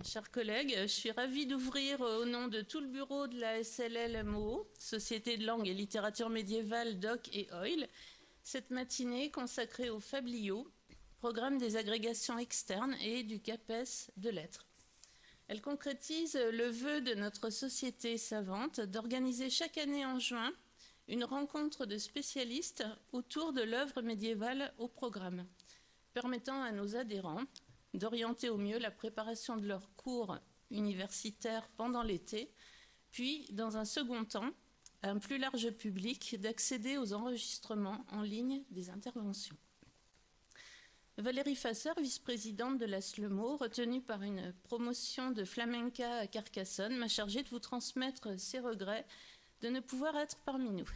Chers collègues, je suis ravie d'ouvrir au nom de tout le bureau de la SLL-MO, Société de langue et littérature médiévale DOC et OIL, cette matinée consacrée au Fabliaux, programme des agrégations externes et du CAPES de lettres. Elle concrétise le vœu de notre société savante d'organiser chaque année en juin une rencontre de spécialistes autour de l'œuvre médiévale au programme, permettant à nos adhérents d'orienter au mieux la préparation de leurs cours universitaires pendant l'été, puis, dans un second temps, à un plus large public d'accéder aux enregistrements en ligne des interventions. Valérie Fasser, vice-présidente de l'ASLEMO, retenue par une promotion de flamenca à Carcassonne, m'a chargée de vous transmettre ses regrets de ne pouvoir être parmi nous.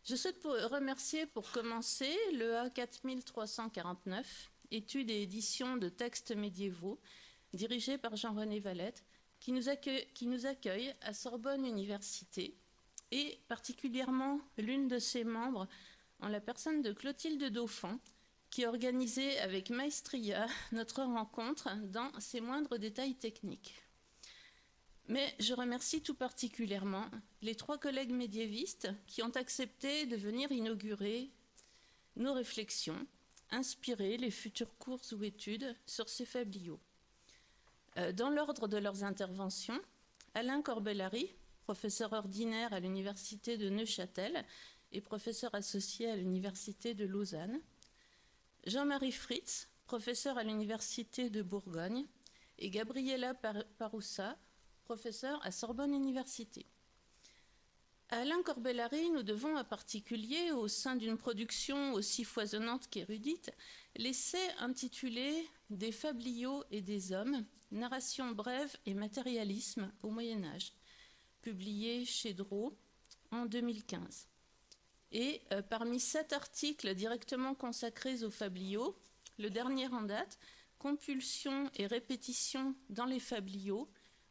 Je souhaite remercier pour commencer le A4349, études et éditions de textes médiévaux, dirigé par Jean-René Valette, qui nous accueille à Sorbonne Université, et particulièrement l'une de ses membres, en la personne de Clotilde Dauphin, qui a organisé avec maestria notre rencontre dans ses moindres détails techniques. Mais je remercie tout particulièrement les 3 collègues médiévistes qui ont accepté de venir inaugurer nos réflexions, inspirer les futurs cours ou études sur ces fabliaux. Dans l'ordre de leurs interventions, Alain Corbellary, professeur ordinaire à l'université de Neuchâtel et professeur associé à l'université de Lausanne, Jean-Marie Fritz, professeur à l'université de Bourgogne, et Gabriela Paroussa, professeur à Sorbonne Université. À Alain Corbellary, nous devons en particulier, au sein d'une production aussi foisonnante qu'érudite, l'essai intitulé « Des fabliaux et des hommes, narration brève et matérialisme au Moyen-Âge », publié chez Drault en 2015. Et parmi 7 articles directement consacrés aux fabliaux, le dernier en date, « Compulsion et répétition dans les fabliaux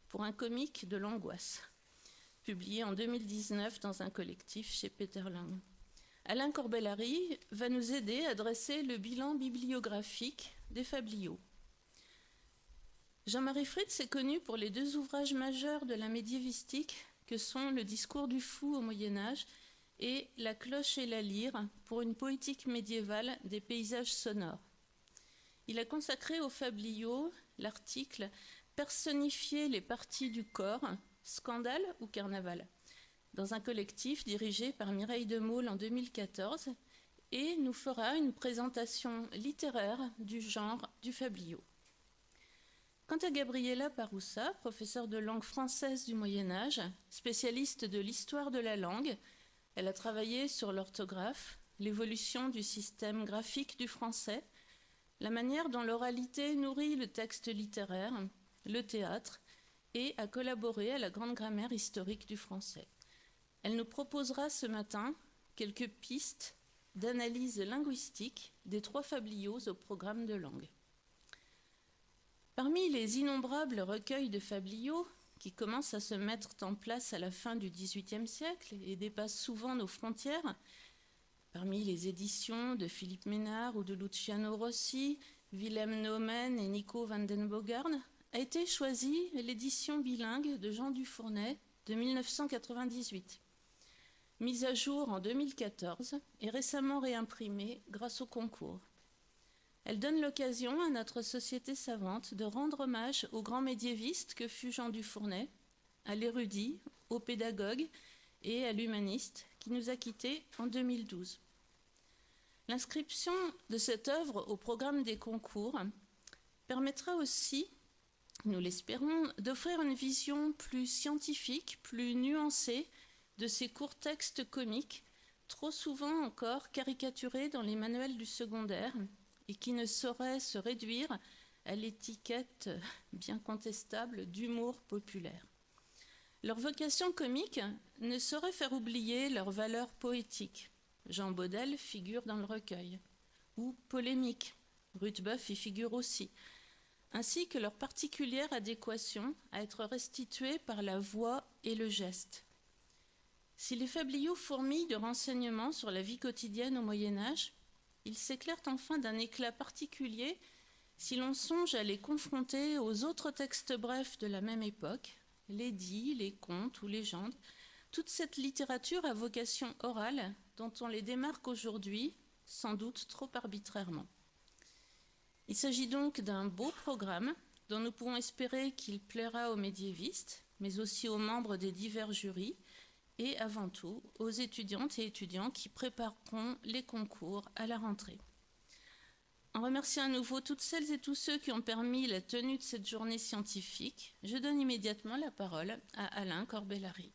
pour un comique de l'angoisse », publié en 2019 dans un collectif chez Peter Lang. Alain Corbellary va nous aider à dresser le bilan bibliographique des fabliaux. Jean-Marie Fritz est connu pour les 2 ouvrages majeurs de la médiévistique que sont Le discours du fou au Moyen-Âge et La cloche et la lyre pour une poétique médiévale des paysages sonores. Il a consacré aux fabliaux l'article « Personnifier les parties du corps, scandale ou carnaval ?» dans un collectif dirigé par Mireille de Maule en 2014 et nous fera une présentation littéraire du genre du fabliau. Quant à Gabriela Paroussa, professeure de langue française du Moyen-Âge, spécialiste de l'histoire de la langue, elle a travaillé sur l'orthographe, l'évolution du système graphique du français, la manière dont l'oralité nourrit le texte littéraire, le théâtre, et a collaboré à la grande grammaire historique du français. Elle nous proposera ce matin quelques pistes d'analyse linguistique des 3 fabliaux au programme de langue. Parmi les innombrables recueils de fabliaux qui commencent à se mettre en place à la fin du XVIIIe siècle et dépassent souvent nos frontières, parmi les éditions de Philippe Ménard ou de Luciano Rossi, Willem Noomen et Nico van den Bogaern, a été choisie l'édition bilingue de Jean Dufournay de 1998, mise à jour en 2014 et récemment réimprimée grâce au concours. Elle donne l'occasion à notre société savante de rendre hommage au grand médiéviste que fut Jean Dufournay, à l'érudit, au pédagogue et à l'humaniste qui nous a quittés en 2012. L'inscription de cette œuvre au programme des concours permettra aussi, nous l'espérons, d'offrir une vision plus scientifique, plus nuancée de ces courts textes comiques, trop souvent encore caricaturés dans les manuels du secondaire et qui ne sauraient se réduire à l'étiquette bien contestable d'humour populaire. Leur vocation comique ne saurait faire oublier leur valeur poétique. Jean Baudel figure dans le recueil, ou polémique, Rudebeuf y figure aussi, ainsi que leur particulière adéquation à être restituée par la voix et le geste. Si les fabliaux fourmillent de renseignements sur la vie quotidienne au Moyen-Âge, ils s'éclairent enfin d'un éclat particulier Si l'on songe à les confronter aux autres textes brefs de la même époque, l'édit, les contes ou légendes, toute cette littérature à vocation orale dont on les démarque aujourd'hui, sans doute trop arbitrairement. Il s'agit donc d'un beau programme dont nous pouvons espérer qu'il plaira aux médiévistes, mais aussi aux membres des divers jurys et avant tout aux étudiantes et étudiants qui prépareront les concours à la rentrée. En remerciant à nouveau toutes celles et tous ceux qui ont permis la tenue de cette journée scientifique, je donne immédiatement la parole à Alain Corbellary.